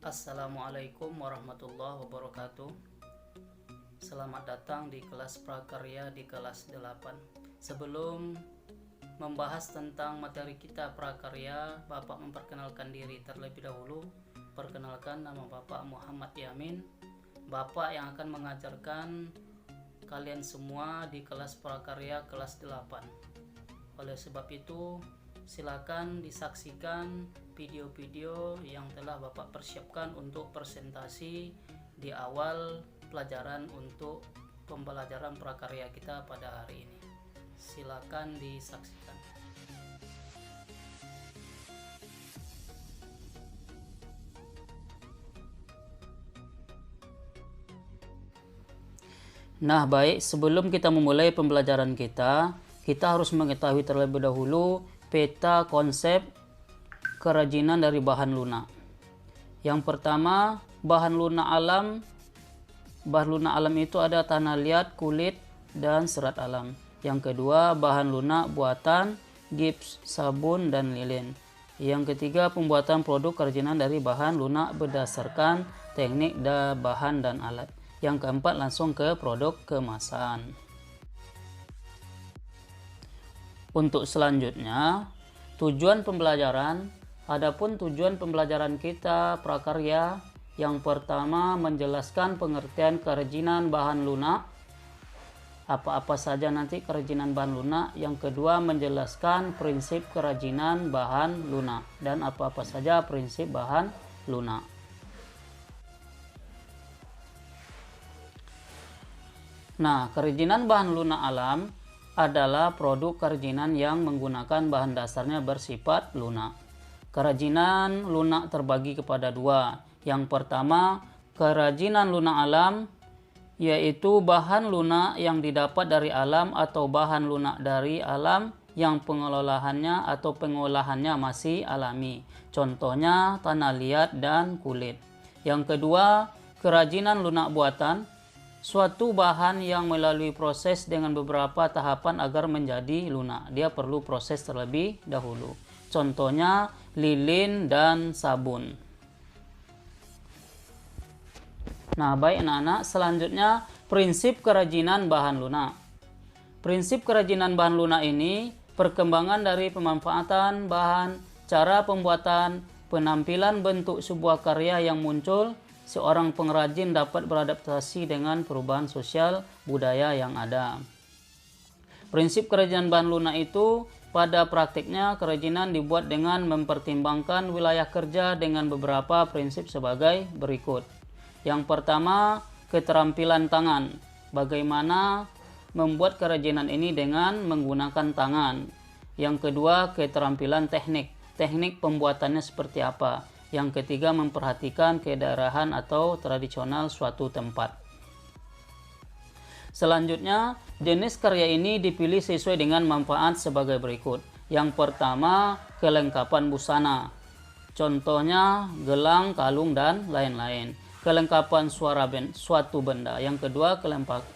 Assalamualaikum warahmatullahi wabarakatuh. Selamat datang di kelas prakarya di kelas 8. Sebelum membahas tentang materi kita prakarya, Bapak memperkenalkan diri terlebih dahulu. Perkenalkan, nama Bapak Muhammad Yamin. Bapak yang akan mengajarkan kalian semua di kelas prakarya kelas 8. Oleh sebab itu, silakan disaksikan video-video yang telah Bapak persiapkan untuk presentasi di awal pelajaran untuk pembelajaran prakarya kita pada hari ini. Silakan disaksikan. Nah, baik, sebelum kita memulai pembelajaran kita harus mengetahui terlebih dahulu peta konsep kerajinan dari bahan lunak. Yang pertama, bahan lunak alam. Bahan lunak alam itu ada tanah liat, kulit, dan serat alam. Yang kedua, bahan lunak buatan, gips, sabun, dan lilin. Yang ketiga, pembuatan produk kerajinan dari bahan lunak berdasarkan teknik bahan dan alat. Yang keempat, langsung ke produk kemasan. Untuk selanjutnya, tujuan pembelajaran. Adapun tujuan pembelajaran kita prakarya, yang pertama menjelaskan pengertian kerajinan bahan lunak, apa-apa saja nanti kerajinan bahan lunak. Yang kedua, menjelaskan prinsip kerajinan bahan lunak dan apa-apa saja prinsip bahan lunak. Nah, kerajinan bahan lunak alam adalah produk kerajinan yang menggunakan bahan dasarnya bersifat lunak. Kerajinan lunak terbagi kepada dua. Yang pertama, kerajinan lunak alam, yaitu bahan lunak yang didapat dari alam atau bahan lunak dari alam yang pengolahannya atau pengolahannya masih alami. Contohnya tanah liat dan kulit. Yang kedua, kerajinan lunak buatan, suatu bahan yang melalui proses dengan beberapa tahapan agar menjadi lunak. Dia perlu proses terlebih dahulu. Contohnya lilin dan sabun. Nah, baik anak-anak, selanjutnya prinsip kerajinan bahan lunak. Prinsip kerajinan bahan lunak ini perkembangan dari pemanfaatan bahan, cara pembuatan, penampilan bentuk sebuah karya yang muncul. Seorang pengrajin dapat beradaptasi dengan perubahan sosial budaya yang ada. Prinsip kerajinan bahan lunak itu pada praktiknya kerajinan dibuat dengan mempertimbangkan wilayah kerja dengan beberapa prinsip sebagai berikut. Yang pertama, keterampilan tangan. Bagaimana membuat kerajinan ini dengan menggunakan tangan. Yang kedua, keterampilan teknik. Teknik pembuatannya seperti apa. Yang ketiga, memperhatikan kedaerahan atau tradisional suatu tempat. Selanjutnya, jenis karya ini dipilih sesuai dengan manfaat sebagai berikut. Yang pertama, kelengkapan busana. Contohnya gelang, kalung, dan lain-lain. Kelengkapan suatu benda. Yang kedua,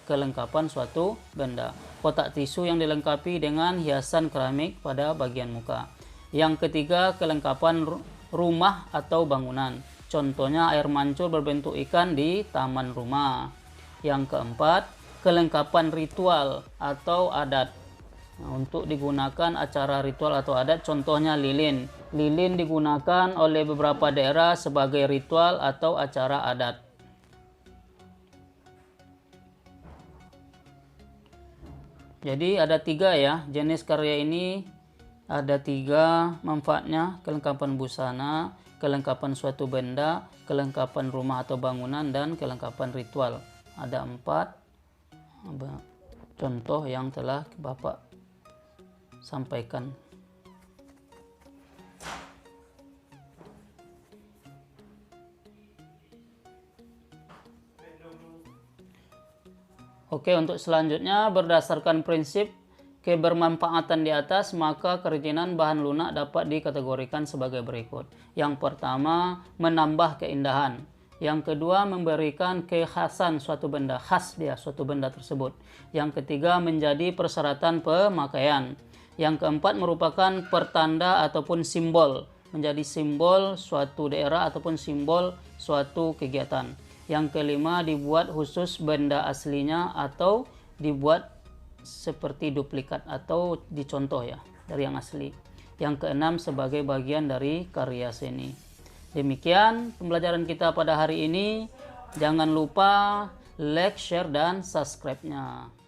kelengkapan suatu benda. Kotak tisu yang dilengkapi dengan hiasan keramik pada bagian muka. Yang ketiga, kelengkapan rumah atau bangunan. Contohnya air mancur berbentuk ikan di taman rumah. Yang keempat, kelengkapan ritual atau adat. Nah, untuk digunakan acara ritual atau adat, contohnya lilin. Lilin digunakan oleh beberapa daerah sebagai ritual atau acara adat. Jadi ada tiga ya, jenis karya ini ada tiga manfaatnya: kelengkapan busana, kelengkapan suatu benda, kelengkapan rumah atau bangunan, dan kelengkapan ritual. Ada 4 contoh yang telah Bapak sampaikan. Oke, untuk selanjutnya berdasarkan prinsip kebermanfaatan di atas, maka kerajinan bahan lunak dapat dikategorikan sebagai berikut. Yang pertama, menambah keindahan. Yang kedua, memberikan kekhasan suatu benda, khas dia suatu benda tersebut. Yang ketiga, menjadi persyaratan pemakaian. Yang keempat, merupakan pertanda ataupun simbol menjadi simbol suatu daerah ataupun simbol suatu kegiatan. Yang kelima, dibuat khusus benda aslinya atau dibuat seperti duplikat atau dicontoh ya dari yang asli. Yang keenam, sebagai bagian dari karya seni. Demikian pembelajaran kita pada hari ini. Jangan lupa like, share, dan subscribe-nya.